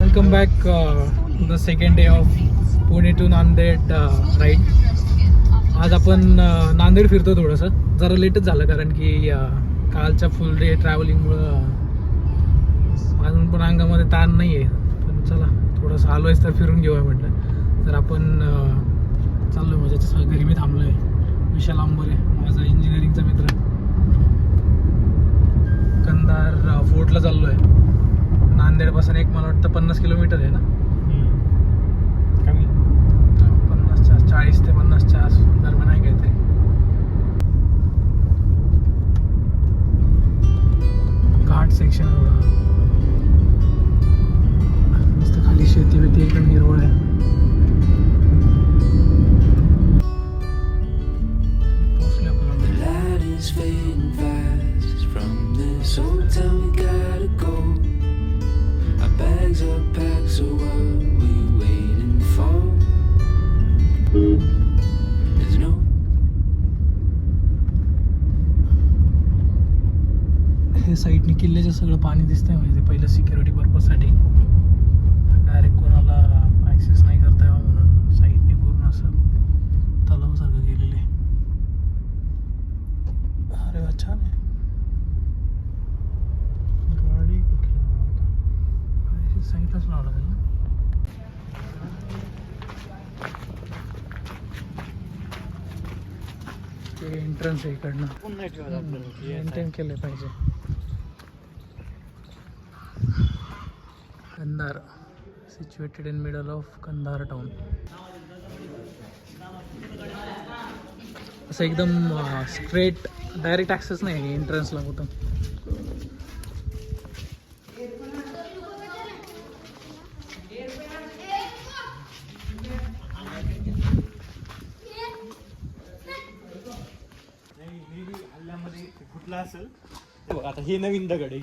Welcome back the second day of Pune to Nanded ride. आज आपण नांदेड फिरतो थोडंसं. जरा लेटच झालं कारण की कालच्या फुल डे ट्रॅव्हलिंगमुळं अजून पण अंगामध्ये ताण नाही आहे. पण चला थोडंसं आलो आहेस तर फिरून घेऊया म्हटलं. तर आपण चाललो आहे माझ्या घरी. मी थांबलो आहे. विशाल आंबोरे माझा इंजिनिअरिंगचा मित्र. कंधार फोर्टला चाललो आहे. नांदेडपासून एक मला वाटतं 50 किलोमीटर आहे ना. कमी 40 ते 50च्या दरम्यान आहे काहीतरी. घाट सेक्शन मस्त खाली शेती वेती एकदम हिरवळ आहे. पोहोचले आपण. Bags are packed, so what we waiting for? There's no. हे साईडने किल्ल्याचं सगळं पाणी दिसतंय. म्हणजे पहिलं सिक्युरिटी पर्पजसाठी डायरेक्ट कोणाला ॲक्सेस नाही करता यावं म्हणून साईडने पूर्ण असं तलावासारखं केलेलं आहे. अरे वा छान आहे. गाडी कुठली साईडलाच लावला पाहिजे. ते एंट्रन्स आहे इकडनं. मेंटेन केले पाहिजे. Kandhar situated in middle of Kandhar town. असं एकदम स्ट्रेट डायरेक्ट ॲक्सेस नाही एंट्रन्सला कुठं. आता हे नवीन दगड आहे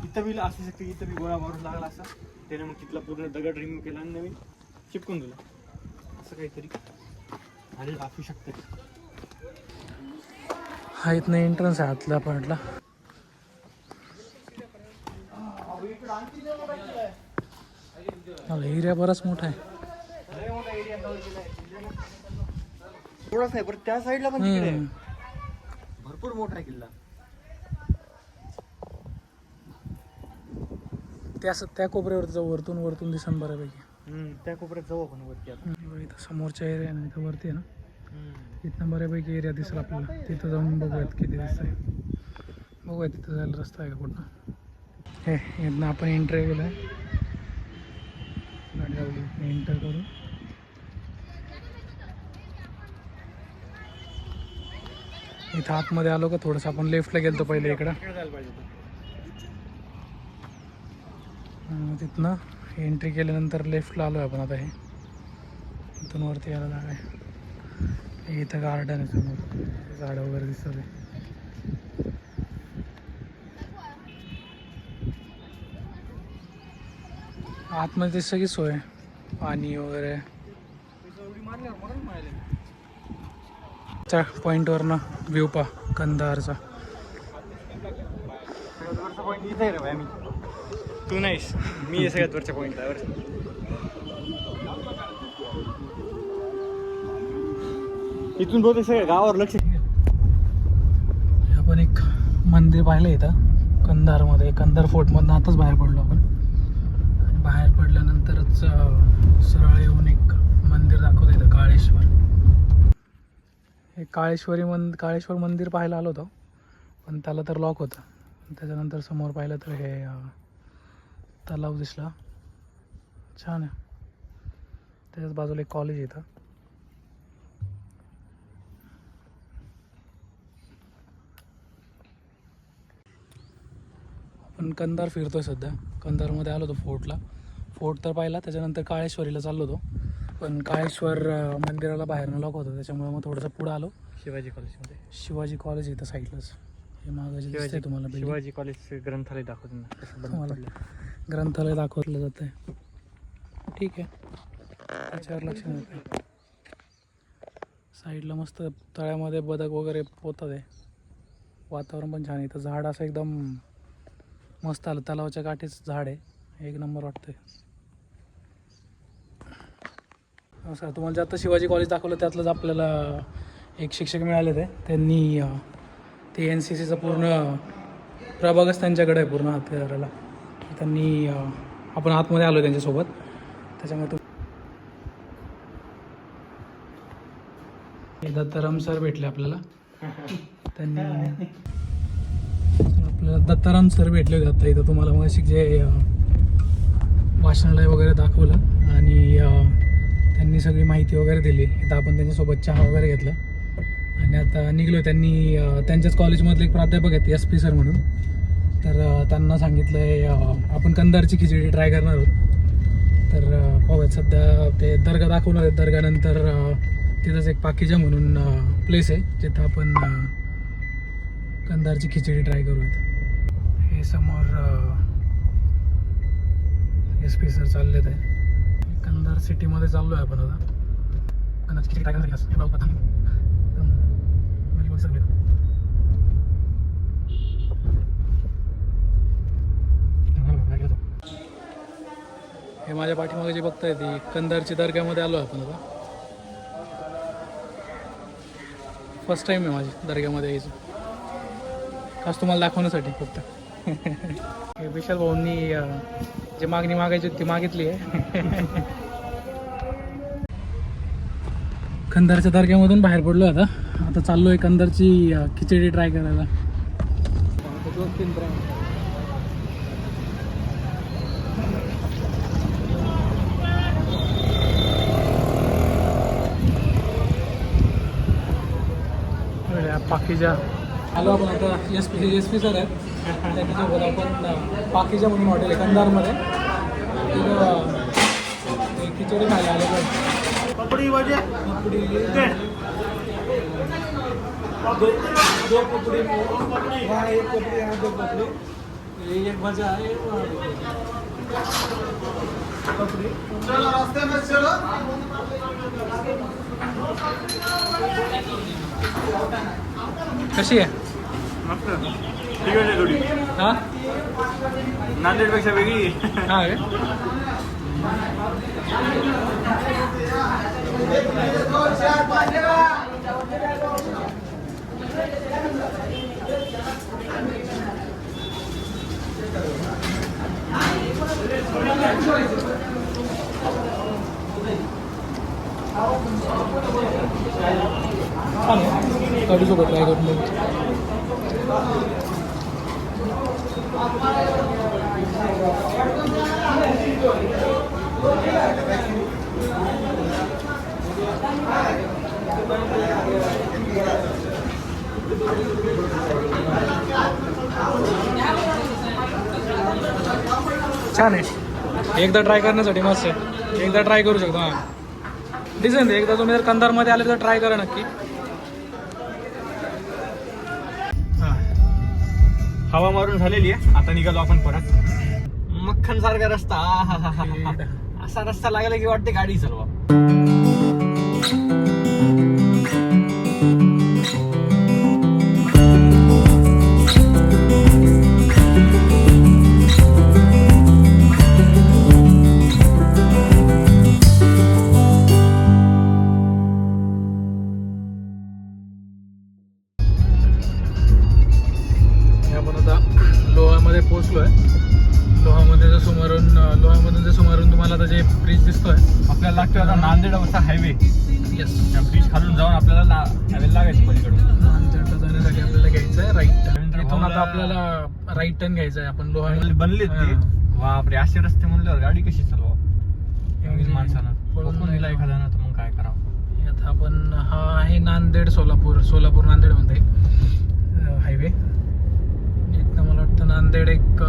इथं बी असू शकते. इथं बी गोळा मारून लागला असा त्याने मग तिथला पूर्ण दगड रिमूव्ह केला आणि नवीन चिपकून दिला. असं काहीतरी आणि असू शकतं. हा इथनं एंट्रन्स आहे आतल्या पार्टला. एरिया बराच मोठा आहे. थोडाच नाही पण त्या साईडला पण तिकडे भरपूर मोठा आहे किल्ला. त्या कोपऱ्यावर जाऊ. वरतून दिसन बऱ्यापैकी. त्या कोपऱ्यात जाऊ आपण वरती. इथं समोरच्या एरिया ना इथं वरती आहे ना. इथनं बऱ्यापैकी एरिया दिसेल आपल्याला. तिथं जाऊन बघूयात किती दिसत आहे. बघूया तिथं जायला रस्ता आहे का कुठं. हे इथनं आपण एंट्री केलं आहे. गाडी लावली एंटर करून. इथं आतमध्ये आलो का थोडंसं आपण लेफ्टला गेलो पहिले इकडं. तिथनं एंट्री केल्यानंतर लेफ्टला आलो आहे आपण. आता हे इथून वरती यायला जागा आहे. इथं गार्डन आहे समोर. झाडं वगैरे दिसतात आहे. आतमध्ये ती सगळी सोय आहे. पाणी वगैरे. त्या पॉईंटवरनं व्ह्यू पा कंधारचा. पॉईंट इथं आहे रे भाई. तू नाहीस, मी सगळ्यात वरच्या पॉईंटला. इथून बहुतेक सगळ्या गावावर लक्ष. आपण एक मंदिर पाहिलं इथं कंधारमध्ये. कंधार फोर्टमधनं आताच बाहेर पडलो आपण. आणि बाहेर पडल्यानंतरच सरळ येऊन एक मंदिर दाखवतं इथं काळेश्वर. हे काळेश्वर मंदिर पाहायला आलो होतो पण त्याला तर लॉक होतं. त्याच्यानंतर समोर पाहिलं तर हे तलाव दिसला. छान आहे. त्याच्याच बाजूला एक कॉलेज आहे इथं. आपण कंधार फिरतोय सध्या. कंधारमध्ये आलो होतो फोर्टला. फोर्ट तर पाहिला. त्याच्यानंतर काळेश्वरीला चाललो होतो पण काळेश्वर मंदिराला बाहेरनं लॉक होतं. त्याच्यामुळे मग थोडंसं पुढं आलो. शिवाजी कॉलेजमध्ये. शिवाजी कॉलेज इथं साईडलाच. हे मागं जे दिसतंय तुम्हाला शिवाजी कॉलेज ग्रंथालय दाखवतो. तुम्हाला ग्रंथालय दाखवलं जातं आहे. ठीक आहे. त्याच्यावर लक्ष देत. साईडला मस्त तळ्यामध्ये बदक वगैरे पोहतात आहे. वातावरण पण छान आहे. इथं झाड असं एकदम मस्त आलं. तलावाच्या काठीच झाड आहे. एक नंबर वाटतंय. नमस्कार. तुम्हाला जे आता शिवाजी कॉलेज दाखवलं त्यातलंच आपल्याला एक शिक्षक मिळाले ते. त्यांनी ते NCCचं पूर्ण प्रभागच त्यांच्याकडे आहे पूर्ण हात करायला. त्यांनी आपण आतमध्ये आलो त्यांच्यासोबत. त्याच्यामुळे दत्ताराम सर भेटले आपल्याला. त्यांनी आपल्याला दत्ताराम सर भेटले होते आता इथं. तुम्हाला मग जे वाचनालय वगैरे दाखवलं आणि त्यांनी सगळी माहिती वगैरे दिली. इथं आपण त्यांच्यासोबत चहा वगैरे घेतला आणि आता निघलो. त्यांनी त्यांच्याच कॉलेजमधले एक प्राध्यापक आहेत SP सर म्हणून. तर त्यांना सांगितलं आहे आपण कंधारची खिचडी ट्राय करणार आहोत. तर पाहूयात. सध्या ते दर्गा दाखवणार आहेत. दर्गानंतर तिथंच एक पाकिजा म्हणून प्लेस आहे जिथं आपण कंधारची खिचडी ट्राय करूयात. हे समोर SP सर चाललेत आहे. कंधार सिटीमध्ये चाललो आहे आपण आता. कंधारची खिचडी ट्राय करण्यासाठी बिलकुल सगळे हे माझ्या पाठीमागे जे बघताय ती कंधारची दर्ग्यामध्ये आलो आपण आता. फर्स्ट टाईम आहे माझी दर्ग्यामध्ये यायचं. खास तुम्हाला दाखवण्यासाठी फक्त. हे विशाल भाऊंनी जे मागणी मागायची ती मागितली आहे. कंधारच्या दर्ग्यामधून बाहेर पडलो आता चाललो आहे कंधारची खिचडी ट्राय करायला. पाकिजा आलो आपण आता. SP सर आहेत त्यांच्यासोबत आपण पाकिजा म्हणून हॉटेल आहे कंधारमध्ये. तिथं खिचडी खायला आलो. पपडी दो पपडी हाँ एक पपडी हाँ दो पपडी एक मजा है पपडी. रास्ते में चलो. कशी आहे? मस्त. ठीक आहे थोडी. हां नांदेडपेक्षा वेगळी. हां कढीसोबत ट्राय करून छान आहे. एकदा ट्राय करण्यासाठी मस्त आहे. एकदा ट्राय करू शकतो. हां डिझाईन एकदा तुम्ही जर कंधारमध्ये आले तर ट्राय करा नक्की. हां हवा मारून झालेली आहे. आता निघालो आपण परत. मक्खन सारखा रस्ता. असा रस्ता लागला की वाटते गाडी चालवा. पोहोचलो आहे. लोहामधून जे समोरून तुम्हाला आता जे ब्रिज दिसतोय आपल्याला लागतोय आता नांदेडवरचा हायवे. येस. त्या ब्रिज खालून जाऊन आपल्याला हायवे लागायचं पलीकडून. नांदेडला जाण्यासाठी आपल्याला घ्यायचं आहे राईट. इथून आता आपल्याला राईट टर्न घ्यायचा आहे. आपण लोहा बनलेत ते. बापरे असे रस्ते म्हणल्यावर गाडी कशी चालवा माणसानं. पळून दिला एखाद्यानं तर मग काय करावं. आता आपण हा आहे नांदेड सोलापूर नांदेड मध्ये हायवे. इथनं मला वाटतं नांदेड एक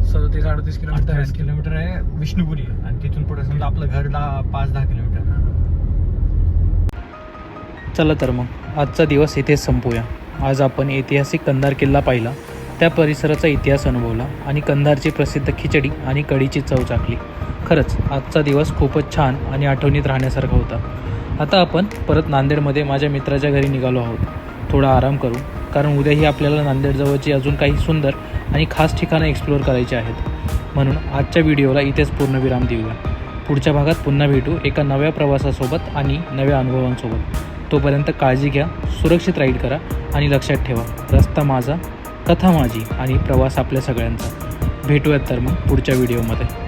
37-38 किलोमीटर 38 किलोमीटर आहे विष्णुपुरी. आणि तिथून पुढे समजा आपलं घर 5-10 किलोमीटर. चला तर मग आजचा दिवस इथेच संपूया. आज आपण ऐतिहासिक कंधार किल्ला पाहिला, त्या परिसराचा इतिहास अनुभवला आणि कंधारची प्रसिद्ध खिचडी आणि कढीची चव चाखली. खरंच आजचा दिवस खूपच छान आणि आठवणीत राहण्यासारखा होता. आता आपण परत नांदेडमध्ये माझ्या मित्राच्या घरी निघालो आहोत. थोडा आराम करू, कारण उद्याही आपल्याला नांदेडजवळची अजून काही सुंदर आणि खास ठिकाणं एक्सप्लोअर करायची आहेत. म्हणून आजच्या व्हिडिओला इथेच पूर्णविराम देऊया. पुढच्या भागात पुन्हा भेटू एका नव्या प्रवासासोबत आणि नव्या अनुभवांसोबत. तोपर्यंत काळजी घ्या, सुरक्षित राईड करा आणि लक्षात ठेवा, रस्ता माझा, कथा माझी आणि प्रवास आपल्या सगळ्यांचा. भेटूयात तर मग पुढच्या व्हिडिओमध्ये.